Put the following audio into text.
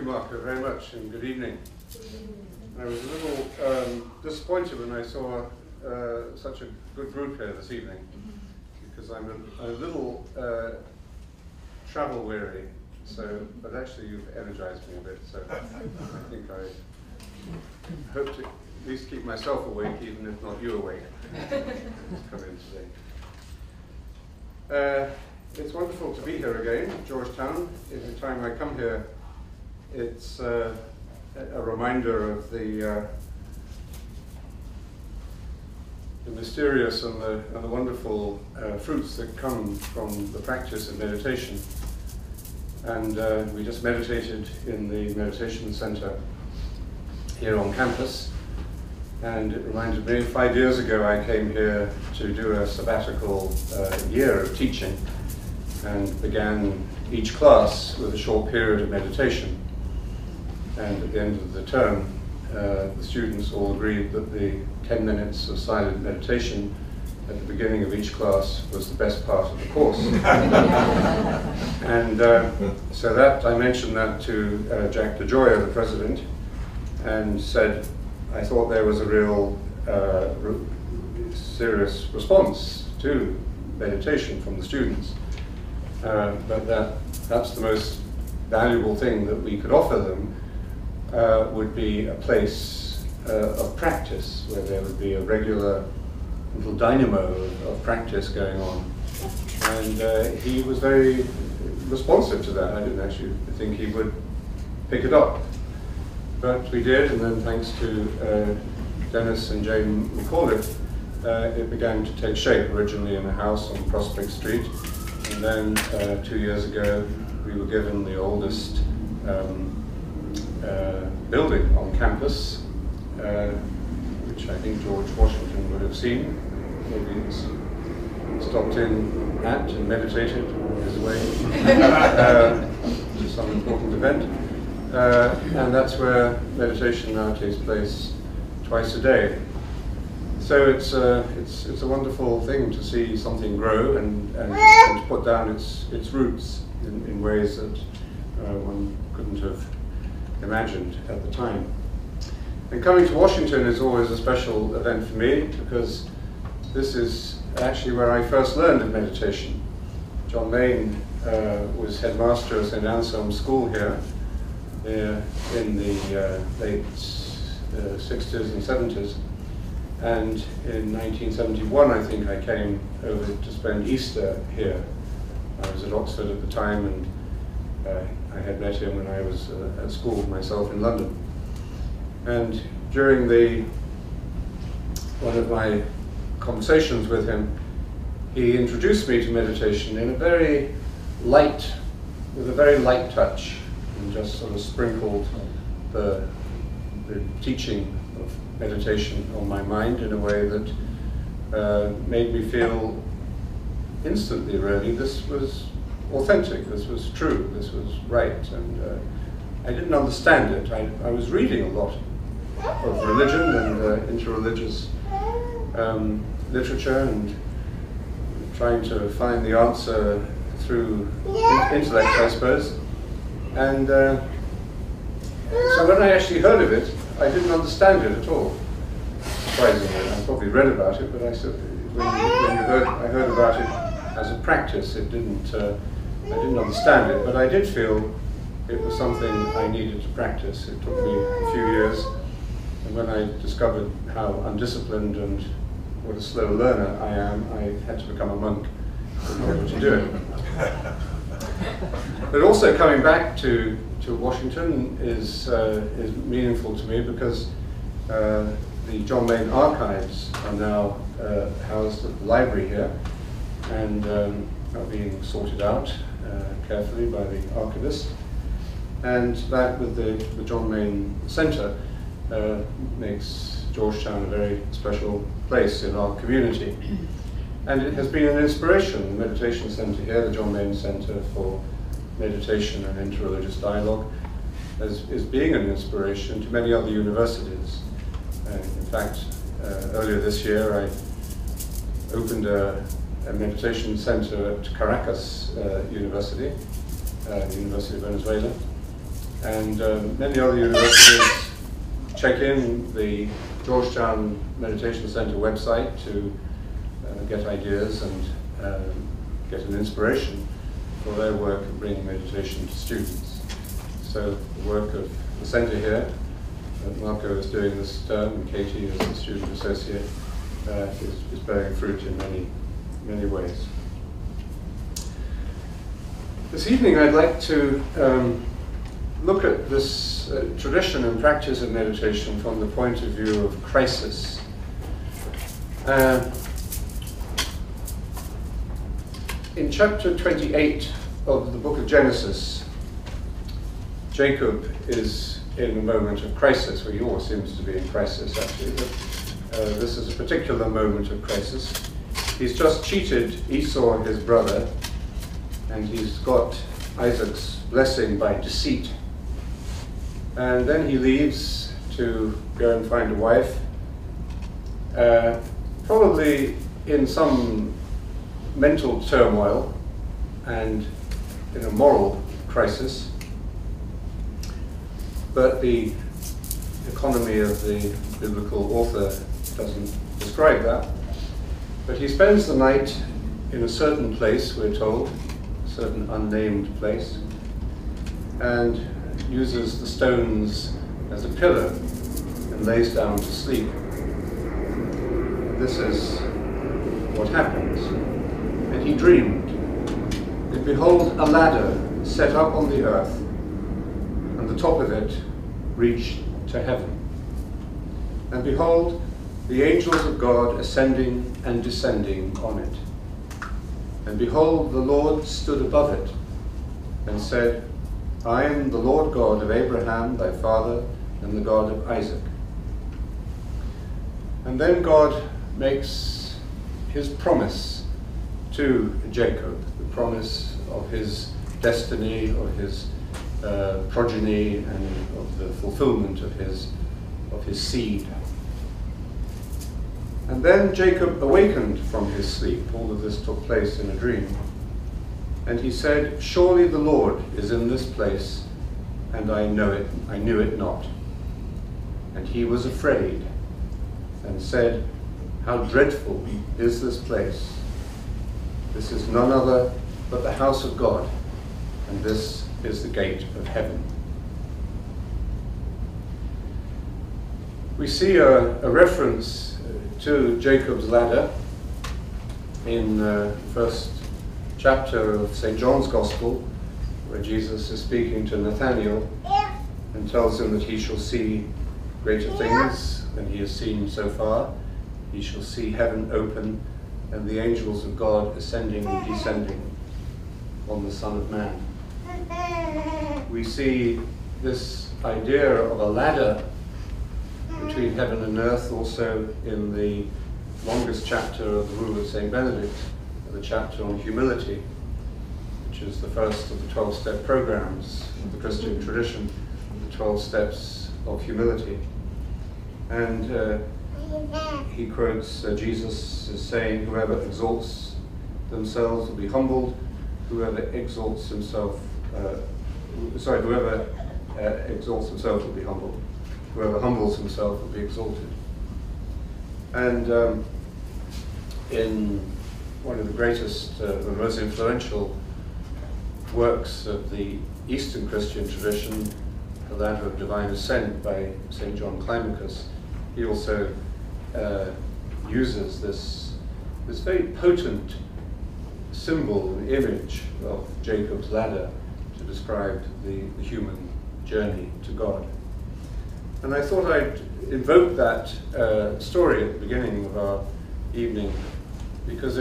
Mark, very much, and good evening. I was a little disappointed when I saw such a good group here this evening, because I'm a little travel weary. But actually, you've energized me a bit. So I think I hope to at least keep myself awake, even if not you awake. Just come in today. It's wonderful to be here again, Georgetown. Every time I come here, it's a reminder of the mysterious and the wonderful fruits that come from the practice of meditation. And we just meditated in the meditation center here on campus. And it reminded me, 5 years ago I came here to do a sabbatical year of teaching, and began each class with a short period of meditation. And at the end of the term, the students all agreed that the 10 minutes of silent meditation at the beginning of each class was the best part of the course. And so that I mentioned that to Jack DeJoya, the president, and said I thought there was a real serious response to meditation from the students. But that's the most valuable thing that we could offer them, would be a place of practice, where there would be a regular little dynamo of practice going on. And he was very responsive to that. I didn't actually think he would pick it up. But we did, and then thanks to Dennis and Jane McAuliffe, it began to take shape, originally in a house on Prospect Street. And then 2 years ago, we were given the oldest building on campus, which I think George Washington would have seen. Maybe he's stopped in at and meditated on his way to some important event. And that's where meditation now takes place twice a day. So it's a wonderful thing to see something grow and to put down its roots in ways that one couldn't have imagined at the time. And coming to Washington is always a special event for me, because this is actually where I first learned of meditation. John Main was headmaster of St. Anselm's School here in the late 60s and 70s. And in 1971, I think, I came over to spend Easter here. I was at Oxford at the time, and I had met him when I was at school myself in London. And during one of my conversations with him, he introduced me to meditation in a very light, with a very light touch, and just sort of sprinkled the teaching of meditation on my mind in a way that made me feel instantly, really, this was authentic, this was true, this was right. And I didn't understand it. I was reading a lot of religion and interreligious literature, and trying to find the answer through intellect, I suppose. And so when I actually heard of it, I didn't understand it at all. Surprisingly, I probably read about it, but I heard about it as a practice. I didn't understand it, but I did feel it was something I needed to practice. It took me a few years, and when I discovered how undisciplined and what a slow learner I am, I had to become a monk in order to do it. But also coming back to Washington is meaningful to me, because the John Main archives are now housed at the library here, and are being sorted out carefully by the archivist. And that, with the John Main Center, makes Georgetown a very special place in our community. And it has been an inspiration, the meditation center here, the John Main Center for Meditation and Interreligious Dialogue, is being an inspiration to many other universities. In fact, earlier this year I opened a meditation center at Caracas University, the University of Venezuela, And many other universities check in the Georgetown Meditation Center website to get ideas and get an inspiration for their work of bringing meditation to students. So the work of the center here, that Marco is doing this term, and Katie as a student associate, is bearing fruit in many ways. This evening I'd like to look at this tradition and practice of meditation from the point of view of crisis. In chapter 28 of the book of Genesis, Jacob is in a moment of crisis. Well, he always seems to be in crisis, actually, but this is a particular moment of crisis. He's just cheated Esau, his brother, and he's got Isaac's blessing by deceit. And then he leaves to go and find a wife, probably in some mental turmoil and in a moral crisis. But the economy of the biblical author doesn't describe that. But he spends the night in a certain place, we're told, a certain unnamed place, and uses the stones as a pillow and lays down to sleep. This is what happens. And he dreamed, and behold, a ladder set up on the earth, and the top of it reached to heaven. And behold, the angels of God ascending and descending on it. And behold, the Lord stood above it, and said, I am the Lord God of Abraham, thy father, and the God of Isaac. And then God makes his promise to Jacob, the promise of his destiny, of his progeny, and of the fulfillment of his seed. And then Jacob awakened from his sleep. All of this took place in a dream. And he said, surely the Lord is in this place, and I knew it not. And he was afraid, and said, how dreadful is this place! This is none other but the house of God, and this is the gate of heaven. We see a reference to Jacob's ladder in the first chapter of St. John's Gospel, where Jesus is speaking to Nathanael and tells him that he shall see greater things than he has seen so far. He shall see heaven open and the angels of God ascending and descending on the Son of Man. We see this idea of a ladder between heaven and earth also in the longest chapter of the Rule of St. Benedict, the chapter on humility, which is the first of the 12-step programs of the Christian tradition, the 12 steps of humility. And he quotes Jesus as saying, whoever exalts themselves will be humbled, whoever exalts himself, whoever exalts himself will be humbled, whoever humbles himself will be exalted. And in one of the greatest, the most influential works of the Eastern Christian tradition, The Ladder of Divine Ascent by St. John Climacus, he also uses this very potent symbol and image of Jacob's ladder to describe the human journey to God. And I thought I'd invoke that story at the beginning of our evening, because